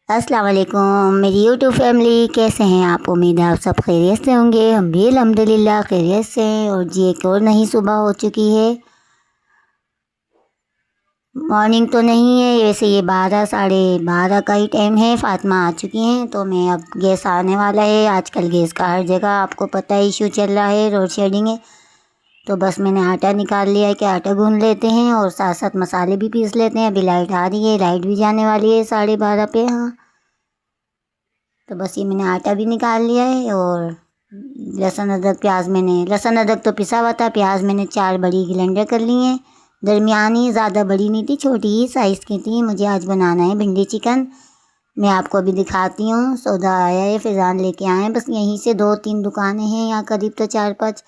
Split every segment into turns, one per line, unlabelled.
अस्सलाम वालेकुम मेरी यूट्यूब फैमिली, कैसे हैं आप? उम्मीद है आप सब खैरियत से होंगे। हम भी अल्हम्दुलिल्लाह खैरियत से हैं। और जी एक और नई सुबह हो चुकी है। मॉर्निंग तो नहीं है वैसे, ये 12 साढ़े 12 का ही टाइम है। फातिमा आ चुकी हैं तो मैं अब गैस आने वाला है। आजकल गैस का हर जगह आपको पता है इशू चल रहा है, लोड शेडिंग है। तो बस मैंने आटा निकाल लिया है कि आटा गूंद लेते हैं और साथ साथ मसाले भी पीस लेते हैं। अभी लाइट आ रही है, लाइट भी जाने वाली है 12:30 पे। हाँ, तो बस ये मैंने आटा भी निकाल लिया है। और लहसुन अदरक प्याज, मैंने लहसुन अदरक तो पिसा हुआ था। प्याज मैंने 4 बड़ी ग्राइंडर कर ली हैं, दरमियानी, ज़्यादा बड़ी नहीं थी, छोटी ही साइज़ की थी। मुझे आज बनाना है भिंडी चिकन। मैं आपको अभी दिखाती हूँ। सौदा आया है, फिजान लेके आए हैं। बस यहीं से 2-3 दुकानें हैं यहाँ करीब, तो 4-5,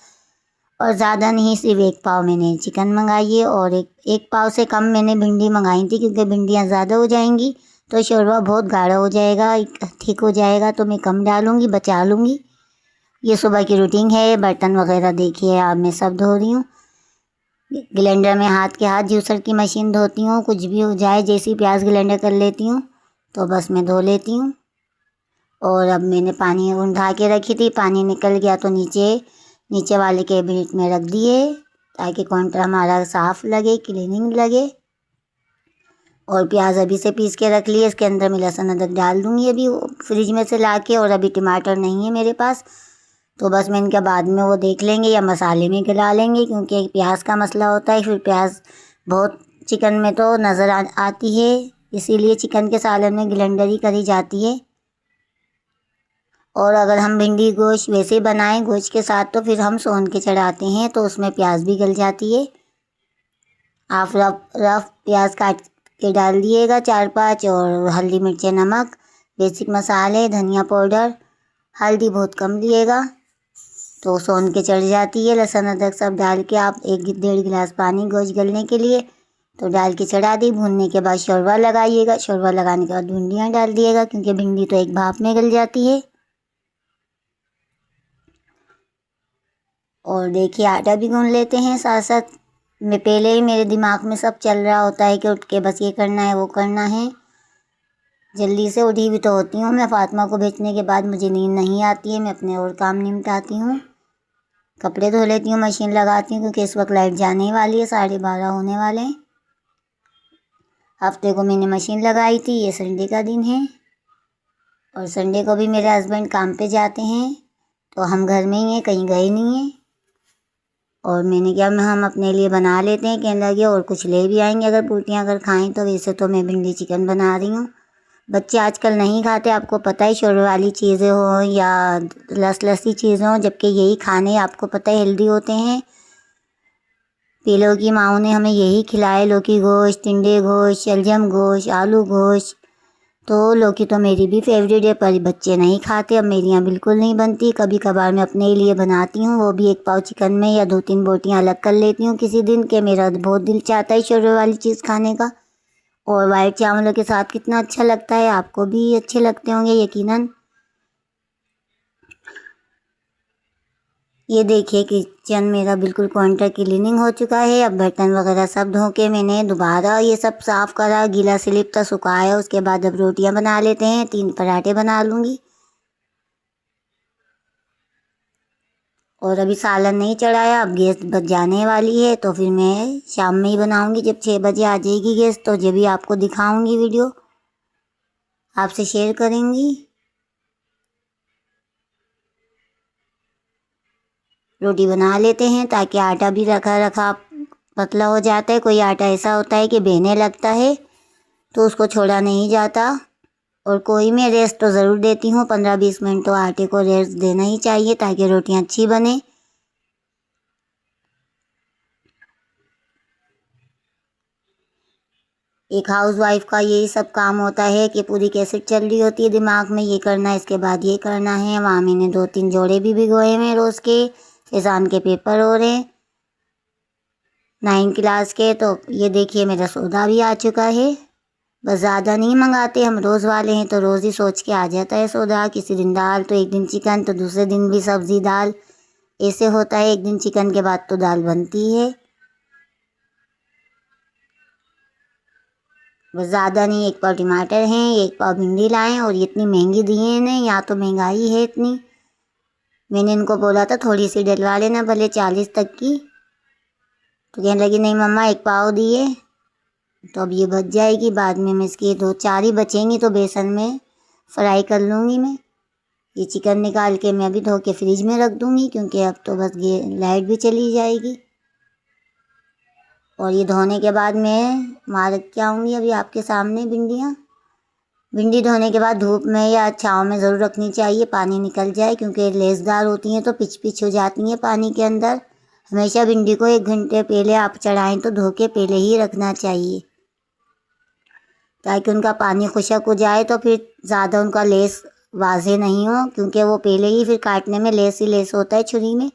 और ज़्यादा नहीं, सिर्फ 1 पाव मैंने चिकन मंगाई है और एक पाव से कम मैंने भिंडी मंगाई थी, क्योंकि भिंडियाँ ज़्यादा हो जाएंगी तो शोरबा बहुत गाढ़ा हो जाएगा, ठीक हो जाएगा। तो मैं कम डालूँगी, बचा लूँगी। ये सुबह की रूटीन है। बर्तन वगैरह देखिए अब मैं सब धो रही हूँ। ग्राइंडर में हाथ के हाथ, जूसर की मशीन धोती हूँ, कुछ भी हो जाए, जैसी प्याज ग्राइंडर कर लेती हूँ तो बस मैं धो लेती हूँ। और अब मैंने पानी उंधा के रखी थी, पानी निकल गया तो नीचे वाले कैबिनेट में रख दिए, ताकि काउंटर हमारा साफ़ लगे, क्लीनिंग लगे। और प्याज अभी से पीस के रख लिए, इसके अंदर मैं लहसुन अदरक डाल दूँगी अभी फ्रिज में से ला के। और अभी टमाटर नहीं है मेरे पास, तो बस मैं इनके बाद में वो देख लेंगे या मसाले में गला लेंगे, क्योंकि प्याज का मसला होता है। फिर प्याज बहुत चिकन में तो नज़र आती है, इसीलिए चिकन के सालन में ग्राइंडर ही करी जाती है। और अगर हम भिंडी गोश्त वैसे बनाएं गोश्त के साथ, तो फिर हम सोन के चढ़ाते हैं तो उसमें प्याज भी गल जाती है। आप रफ प्याज काट के डाल दिएगा 4-5, और हल्दी मिर्ची नमक, बेसिक मसाले, धनिया पाउडर, हल्दी बहुत कम दिएगा तो सोन के चढ़ जाती है। लहसुन अदरक सब डाल के आप 1-1.5 गिलास पानी गोश्त गलने के लिए तो डाल के चढ़ा दी। भूनने के बाद शोरबा लगाइएगा। शोरबा लगाने के बाद भिंडियाँ डाल दिएगा, क्योंकि भिंडी तो एक भाप में गल जाती है। और देखिए आटा भी गूंद लेते हैं साथ साथ। मैं पहले ही, मेरे दिमाग में सब चल रहा होता है कि उठ के बस ये करना है वो करना है। जल्दी से उठी भी तो होती हूँ मैं। फातिमा को भेजने के बाद मुझे नींद नहीं आती है, मैं अपने और काम निपटाती हूँ। कपड़े धो लेती हूँ, मशीन लगाती हूँ, क्योंकि इस वक्त लाइट जाने ही वाली है, 12:30 होने वाले हैं। हफ्ते को मैंने मशीन लगाई थी, ये संडे का दिन है। और संडे को भी मेरे हस्बैंड काम पे जाते हैं, तो हम घर में ही हैं, कहीं गए नहीं हैं। और मैंने क्या, हम अपने लिए बना लेते हैं, कहने लगे और कुछ ले भी आएंगे अगर पूटियाँ अगर खाएं तो। वैसे तो मैं भिंडी चिकन बना रही हूँ। बच्चे आजकल नहीं खाते, आपको पता है, शोर वाली चीज़ें हों या लसी चीज़ें हों, जबकि यही खाने आपको पता है हेल्दी होते हैं। पीलो की माओ ने हमें यही खिलाए, लौकी गोश्त, टिंडे गोश्त, शलजम गोश्त, आलू गोश्त। तो लौकी तो मेरी भी फेवरेट है, पर बच्चे नहीं खाते। अब मेरी यहाँ बिल्कुल नहीं बनती। कभी कभार मैं अपने लिए बनाती हूँ, वो भी 1 पाव चिकन में, या 2-3 बोटियाँ अलग कर लेती हूँ किसी दिन के मेरा बहुत दिल चाहता है शोरबे वाली चीज़ खाने का। और वाइट चावलों के साथ कितना अच्छा लगता है, आपको भी अच्छे लगते होंगे यकीनन। ये देखिए किचन मेरा बिल्कुल काउंटर क्लीनिंग हो चुका है। अब बर्तन वगैरह सब धो के मैंने दोबारा ये सब साफ़ करा, गीला स्लिप था, सुखाया। उसके बाद अब रोटियां बना लेते हैं, 3 पराठे बना लूँगी। और अभी सालन नहीं चढ़ाया, अब गैस बच जाने वाली है, तो फिर मैं शाम में ही बनाऊँगी। जब 6 बजे आ जाएगी गैस, तो जब भी आपको दिखाऊँगी, वीडियो आपसे शेयर करेंगी। रोटी बना लेते हैं, ताकि आटा भी रखा रखा पतला हो जाता है। कोई आटा ऐसा होता है कि बहने लगता है तो उसको छोड़ा नहीं जाता। और कोई मैं रेस्ट तो ज़रूर देती हूँ, 15-20 मिनट तो आटे को रेस्ट देना ही चाहिए, ताकि रोटियाँ अच्छी बने। एक हाउस वाइफ का यही सब काम होता है कि पूरी कैसेट चल रही होती है दिमाग में, ये करना है, इसके बाद ये करना है। वहाँ मैंने 2-3 जोड़े भी भिगोए हैं रोज़ के। फैज़ान के पेपर हो रहे हैं 9 क्लास के। तो ये देखिए मेरा सौदा भी आ चुका है। बस ज़्यादा नहीं मंगाते, हम रोज़ वाले हैं, तो रोज़ ही सोच के आ जाता है सौदा। किसी दिन दाल तो एक दिन चिकन, तो दूसरे दिन भी सब्ज़ी दाल, ऐसे होता है। एक दिन चिकन के बाद तो दाल बनती है। बस ज़्यादा नहीं, 1 पाव टमाटर हैं, 1 पाव भिंडी लाएँ और ये इतनी महंगी दी हैं इन्हें। यहाँ तो महंगाई है इतनी। मैंने इनको बोला था थोड़ी सी डलवा लेना भले 40 तक की, तो कहने लगी नहीं मम्मा 1 पाव दिए। तो अब ये बच जाएगी, बाद में मैं इसकी 2-4 ही बचेंगी तो बेसन में फ्राई कर लूँगी मैं। ये चिकन निकाल के मैं अभी धो के फ्रिज में रख दूँगी, क्योंकि अब तो बस ये लाइट भी चली जाएगी। और ये धोने के बाद मैं मार के आऊँगी अभी आपके सामने भिंडियाँ। भिंडी धोने के बाद धूप में या छाँव में ज़रूर रखनी चाहिए, पानी निकल जाए, क्योंकि लेसदार होती हैं तो पिच पिच हो जाती हैं पानी के अंदर। हमेशा भिंडी को 1 घंटे पहले आप चढ़ाएं तो धो के पहले ही रखना चाहिए, ताकि उनका पानी खुशक हो जाए तो फिर ज़्यादा उनका लेस वाज़ेह नहीं हो, क्योंकि वो पहले ही फिर काटने में लेस ही लेस होता है छुरी में।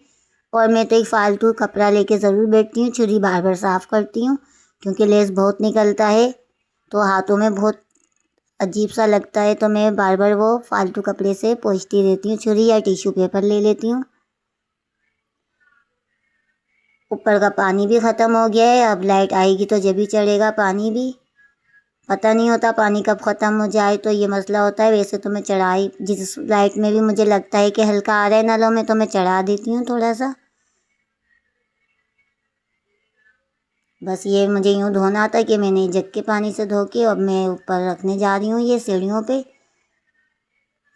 और मैं तो एक फालतू कपड़ा लेके ज़रूर बैठती हूँ, छुरी बार बार साफ़ करती हूँ, क्योंकि लेस बहुत निकलता है तो हाथों में बहुत अजीब सा लगता है, तो मैं बार बार वो फालतू कपड़े से पोंछती रहती हूँ छुरी, या टिश्यू पेपर ले लेती हूँ। ऊपर का पानी भी ख़त्म हो गया है, अब लाइट आएगी तो जब भी चढ़ेगा पानी भी। पता नहीं होता पानी कब ख़त्म हो जाए, तो ये मसला होता है। वैसे तो मैं चढ़ाई जिस लाइट में भी मुझे लगता है कि हल्का आ रहा है नलों में, तो मैं चढ़ा देती हूँ थोड़ा सा। बस ये मुझे यूँ धोना था कि मैंने जग के पानी से धो के अब मैं ऊपर रखने जा रही हूँ, ये सीढ़ियों पे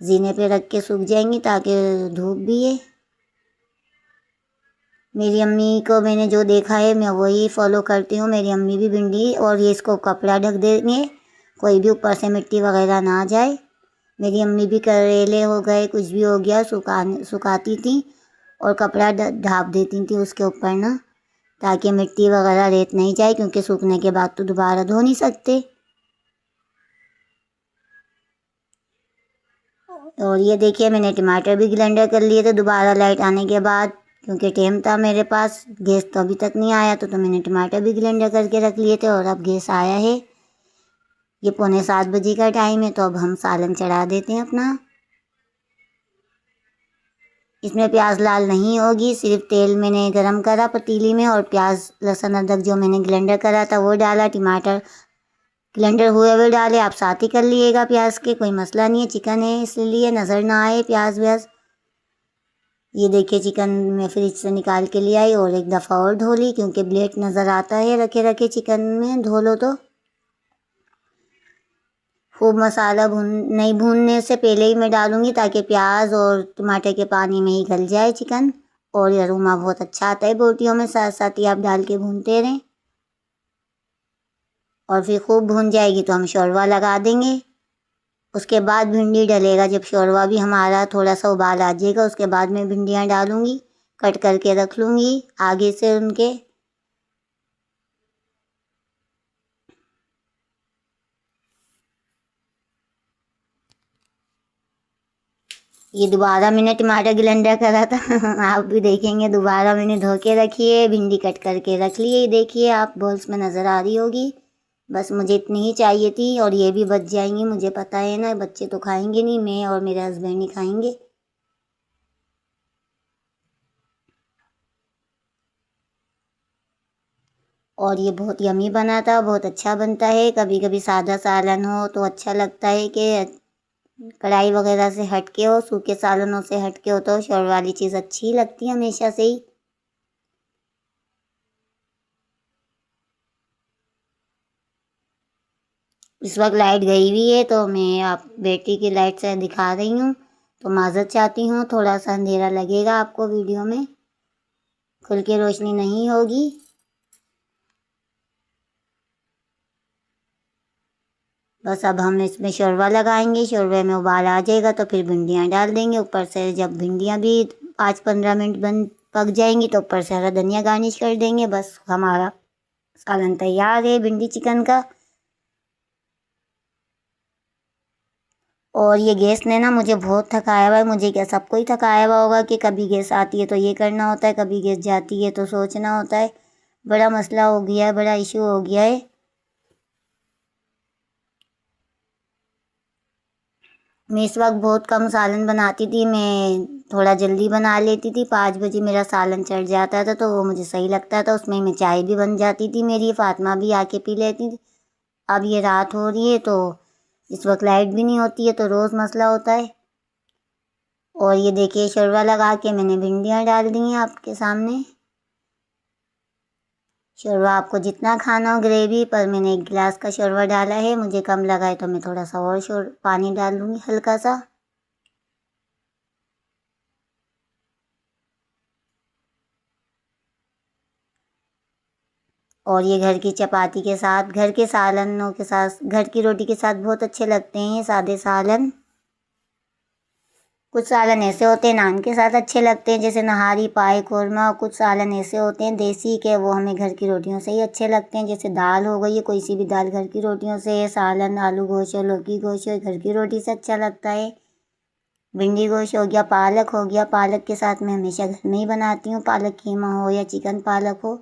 जीने पे रख के सूख जाएंगी, ताकि धूप भी है। मेरी अम्मी को मैंने जो देखा है मैं वही फॉलो करती हूँ। मेरी अम्मी भी भिंडी और ये इसको कपड़ा ढक देंगे, कोई भी ऊपर से मिट्टी वगैरह ना आ जाए। मेरी अम्मी भी करेले हो गए, कुछ भी हो गया, सुखाती थी और कपड़ा ढाप देती थी उसके ऊपर ना, ताकि मिट्टी वगैरह रेत नहीं जाए, क्योंकि सूखने के बाद तो दोबारा धो नहीं सकते। और ये देखिए मैंने टमाटर भी ग्राइंडर कर लिए थे दोबारा लाइट आने के बाद, क्योंकि टाइम था मेरे पास, गैस तो अभी तक नहीं आया, तो मैंने टमाटर भी ग्राइंडर करके रख लिए थे। और अब गैस आया है, ये 6:45 बजे का टाइम है, तो अब हम सालन चढ़ा देते हैं अपना। इसमें प्याज लाल नहीं होगी, सिर्फ तेल मैंने गरम करा पतीली में और प्याज लहसुन अदरक जो मैंने ग्राइंडर करा था वो डाला। टमाटर ग्राइंडर हुए हुए डाले, आप साथ ही कर लीजिएगा प्याज के, कोई मसला नहीं है, चिकन है इसलिए नज़र ना आए प्याज व्याज। ये देखिए चिकन मैं फ्रिज से निकाल के ले आई और एक दफ़ा और धो ली, क्योंकि ब्लेड नज़र आता है रखे रखे चिकन में, धो लो तो। खूब मसाला नहीं भूनने से पहले ही मैं डालूँगी, ताकि प्याज और टमाटर के पानी में ही गल जाए चिकन, और ये अरोमा बहुत अच्छा आता है बोटियों में। साथ साथ ही आप डाल के भूनते रहें, और फिर खूब भून जाएगी तो हम शोरवा लगा देंगे। उसके बाद भिंडी डलेगा, जब शोरवा भी हमारा थोड़ा सा उबाल आ जाएगा, उसके बाद मैं भिंडियाँ डालूँगी, कट करके रख लूँगी आगे से उनके। ये दोबारा मैंने टमाटर ग्राइंडर करा था आप भी देखेंगे, दोबारा मैंने धो के रखी है, भिंडी कट करके रख ली है, देखिए आप बॉल्स में नज़र आ रही होगी। बस मुझे इतनी ही चाहिए थी, और ये भी बच जाएंगी, मुझे पता है ना, बच्चे तो खाएंगे नहीं, मैं और मेरे हस्बैंड ही खाएंगे। और ये बहुत यमी बना था, बहुत अच्छा बनता है। कभी कभी सादा सालन हो तो अच्छा लगता है कि कढ़ाई वगैरह से हट के हो, सूखे सालनों से हट के हो तो शोर वाली चीज़ अच्छी लगती है हमेशा से ही। इस वक्त लाइट गई हुई है, तो मैं आप बैटरी की लाइट से दिखा रही हूँ, तो माज़रत चाहती हूँ, थोड़ा सा अंधेरा लगेगा आपको वीडियो में, खुल के रोशनी नहीं होगी। बस अब हम इसमें शोरवा लगाएंगे, शोरवे में उबाल आ जाएगा तो फिर भिंडियाँ डाल देंगे ऊपर से। जब भिंडियाँ भी 5-15 मिनट पक जाएंगी तो ऊपर से हरा धनिया गार्निश कर देंगे। बस हमारा सालन तैयार है भिंडी चिकन का। और ये गैस ने ना मुझे बहुत थकाया हुआ है, मुझे क्या सबको ही थकाया हुआ होगा कि कभी गैस आती है तो ये करना होता है, कभी गैस जाती है तो सोचना होता है। बड़ा मसला हो गया है, बड़ा इशू हो गया है। मैं इस वक्त बहुत कम सालन बनाती थी, मैं थोड़ा जल्दी बना लेती थी, 5 बजे मेरा सालन चढ़ जाता था, तो वो मुझे सही लगता था, उसमें मैं चाय भी बन जाती थी मेरी, फातिमा भी आके पी लेती थी। अब ये रात हो रही है तो इस वक्त लाइट भी नहीं होती है, तो रोज़ मसला होता है। और ये देखिए शोरबा लगा के मैंने भिंडियाँ डाल दी हैं आपके सामने। शोरबा आपको जितना खाना हो ग्रेवी, पर मैंने 1 गिलास का शोरबा डाला है, मुझे कम लगा है तो मैं थोड़ा सा और पानी डाल दूँगी हल्का सा। और ये घर की चपाती के साथ, घर के सालनों के साथ, घर की रोटी के साथ बहुत अच्छे लगते हैं ये सादे सालन। कुछ सालन ऐसे होते हैं नान के साथ अच्छे लगते हैं, जैसे नहारी, पाए, कोरमा। कुछ सालन ऐसे होते हैं देसी के, वो हमें घर की रोटियों से ही अच्छे लगते हैं। जैसे दाल हो गई है, कोई सी भी दाल घर की रोटियों से, सालन आलू गोश्त हो, लौकी गोश्त हो, घर की रोटी से अच्छा लगता है। भिंडी गोश्त हो गया, पालक हो गया, पालक के साथ मैं हमेशा घर में ही बनाती हूँ, पालक कीमा हो या चिकन पालक हो।